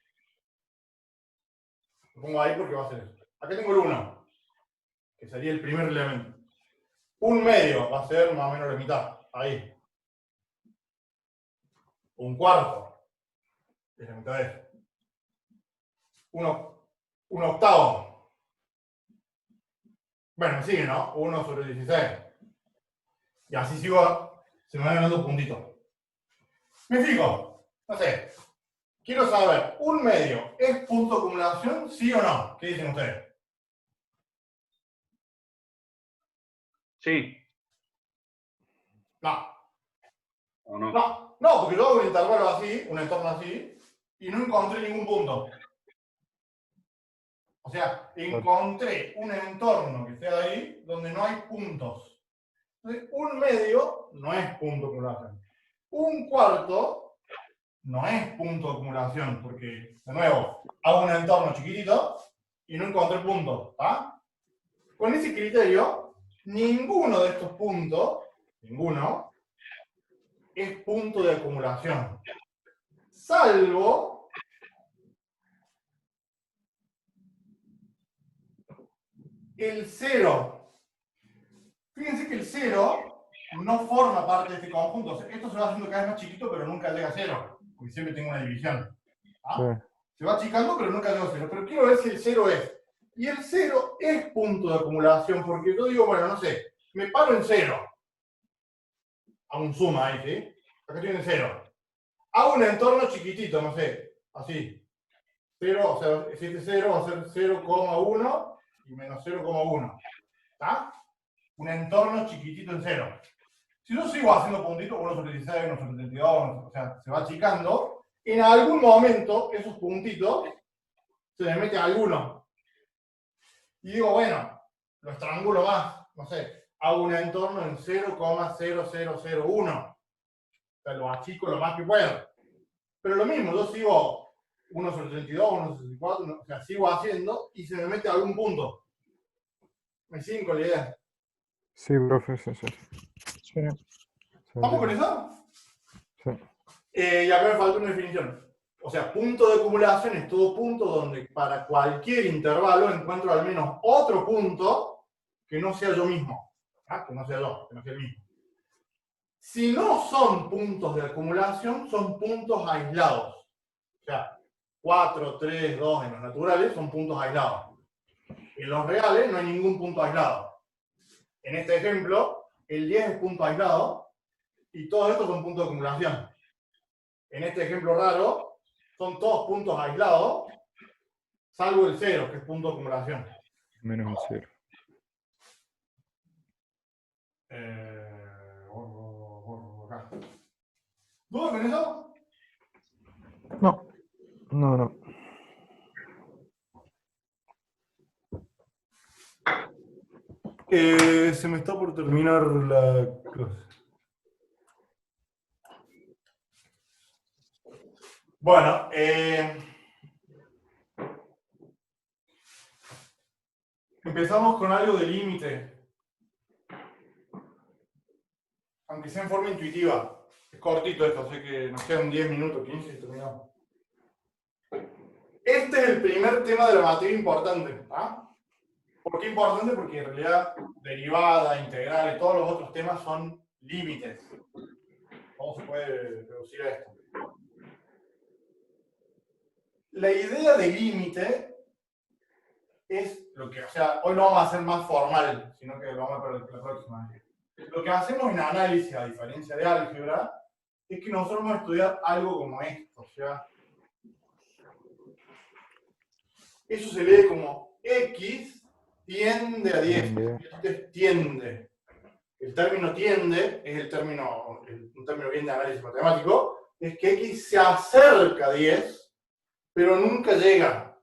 Lo pongo ahí porque va a ser eso. Acá tengo el 1, que sería el primer elemento. Un medio va a ser más o menos la mitad, ahí. Un cuarto, es la mitad de eso. Un octavo. Bueno, sigue, ¿no? 1 sobre 16. Y así sigo, se me van ganando puntitos. Me fijo, no sé, quiero saber, ¿un medio es punto de acumulación, sí o no? ¿Qué dicen ustedes? Sí, No. ¿o no? No, porque yo hago un intervalo así, un entorno así, y no encontré ningún punto. O sea, encontré un entorno que sea ahí donde no hay puntos. Entonces, un medio no es punto de acumulación. Un cuarto no es punto de acumulación, porque, de nuevo, hago un entorno chiquitito y no encontré puntos. Con ese criterio, ninguno de estos puntos, ninguno, es punto de acumulación. Salvo el 0. Fíjense que el 0 no forma parte de este conjunto. O sea, esto se va haciendo cada vez más chiquito, pero nunca llega a 0, porque siempre tengo una división. Sí. Se va achicando, pero nunca llega a 0. Pero quiero ver si el 0 es. Y el 0 es punto de acumulación, porque yo digo, bueno, no sé, me paro en 0. Hago un suma ahí, ¿sí? Acá estoy en 0. Hago un entorno chiquitito, no sé, así. 0, o sea, si este 0 va a ser 0,1 y menos 0,1. ¿Está? Un entorno chiquitito en 0. Si yo sigo haciendo puntitos, 1 sobre 16, 1 sobre 32, o sea, se va achicando, en algún momento esos puntitos se les mete alguno. Y digo, bueno, lo estrangulo más, no sé, hago un entorno en 0,0001. O sea, lo achico lo más que puedo. Pero lo mismo, yo sigo 1 sobre 32, 1 sobre 64, o sea, sigo haciendo y se me mete algún punto. ¿Me siguen con la idea? Sí, profe, sí. Sí. ¿Vamos con eso? Sí. Y acá me falta una definición. O sea, punto de acumulación es todo punto donde para cualquier intervalo encuentro al menos otro punto que no sea yo mismo. Que no sea yo, que no sea el mismo. Si no son puntos de acumulación, son puntos aislados. O sea, 4, 3, 2 en los naturales son puntos aislados. En los reales no hay ningún punto aislado. En este ejemplo, el 10 es punto aislado y todos estos son puntos de acumulación. En este ejemplo raro, son todos puntos aislados, salvo el 0, que es punto de acumulación. Menos un 0. Acá. ¿Dudas con eso? No. No. Se me está por terminar la clase. Bueno, empezamos con algo de límite. Aunque sea en forma intuitiva. Es cortito esto, así que nos quedan 10 minutos, 15 y terminamos. Este es el primer tema de la materia importante. ¿Por qué importante? Porque en realidad derivada, integral y todos los otros temas son límites. ¿Cómo se puede reducir a esto? La idea de límite es lo que, o sea, hoy no vamos a hacer más formal, sino que lo vamos a ver la próxima vez. Lo que hacemos en análisis, a diferencia de álgebra, es que nosotros vamos a estudiar algo como esto. O sea, eso se lee como x tiende a 10. Entonces, tiende. El término tiende es un término bien de análisis matemático, es que x se acerca a 10, pero nunca llega.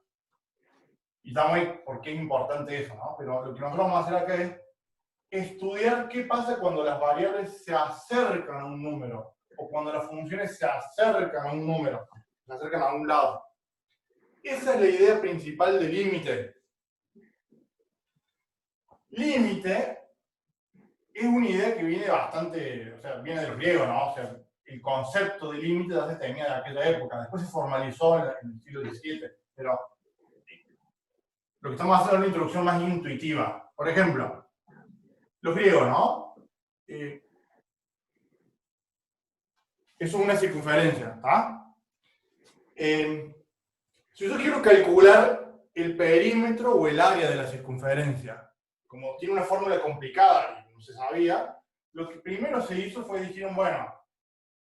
Y estamos ahí, ¿por qué es importante eso? ¿No? Pero lo que nosotros vamos a hacer acá es estudiar qué pasa cuando las variables se acercan a un número, o cuando las funciones se acercan a un número, se acercan a un lado. Esa es la idea principal del límite. Límite es una idea que viene bastante, o sea, viene del griego, ¿no? O sea, el concepto de límite ya se tenía de aquella época, después se formalizó en el siglo XVII, pero lo que estamos haciendo es una introducción más intuitiva. Por ejemplo, los griegos, ¿no? Eso es una circunferencia, ¿está? Si yo quiero calcular el perímetro o el área de la circunferencia, como tiene una fórmula complicada y no se sabía, lo que primero se hizo fue dijeron, bueno,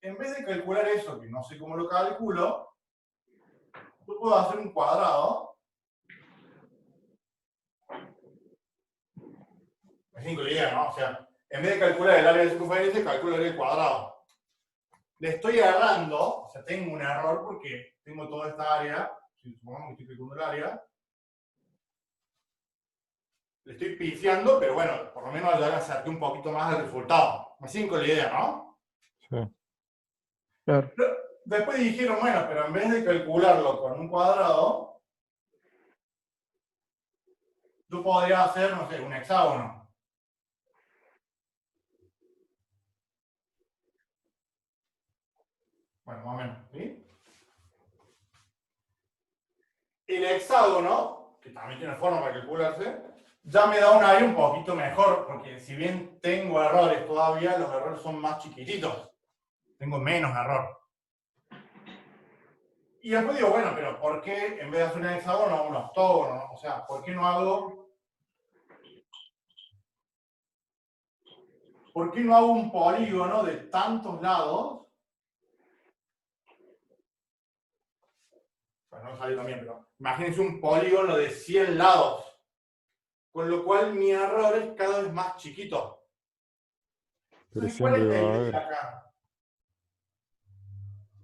en vez de calcular eso, que no sé cómo lo calculo, yo puedo hacer un cuadrado. Es 5 la idea, ¿no? O sea, en vez de calcular el área de circunferencia, calculo el cuadrado. le estoy agarrando, o sea, tengo un error porque tengo toda esta área, si supongamos que estoy calculando el área, le estoy pifiando, pero bueno, por lo menos ya le acerqué un poquito más al resultado. Me siguen con la idea, ¿no? Sí. Claro. Después dijeron, bueno, pero en vez de calcularlo con un cuadrado, tú podrías hacer, no sé, un hexágono. Bueno, más o menos, ¿sí? El hexágono, que también tiene forma para calcularse, ya me da un área un poquito mejor, porque si bien tengo errores todavía, los errores son más chiquititos. Tengo menos error. Y después digo, bueno, pero ¿por qué en vez de hacer un hexágono hago un octógono? O sea, ¿por qué no hago un polígono de tantos lados? Bueno, no salió también, pero imagínense un polígono de 100 lados. Con lo cual mi error es cada vez más chiquito. Pero Entonces, ¿cuál es siempre la va a idea haber. acá?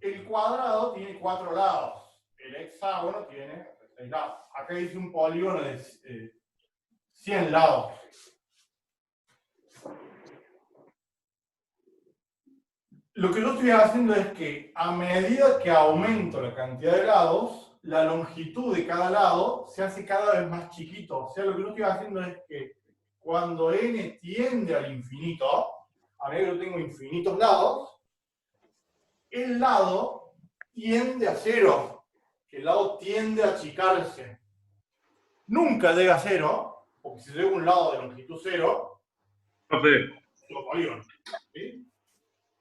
El cuadrado tiene 4 lados. El hexágono tiene 6 lados. Acá dice un polígono de 100 lados. Lo que yo estoy haciendo es que a medida que aumento la cantidad de lados, la longitud de cada lado se hace cada vez más chiquito. O sea, lo que yo estoy haciendo es que cuando n tiende al infinito, a medida que yo tengo infinitos lados, el lado tiende a cero. El lado tiende a achicarse. Nunca llega a cero, porque si llega a un lado de longitud cero, Profe, lo polígono. ¿Sí?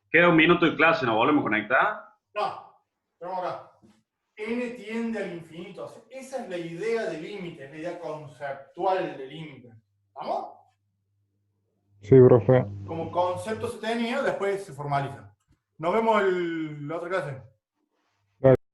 queda 1 minuto de clase, ¿nos volvemos a conectar? No, tenemos acá. N tiende al infinito. O sea, esa es la idea de límite, es la idea conceptual de límite. ¿Vamos? Sí, profe. Como concepto se tenía, después se formaliza. Nos vemos en la otra clase.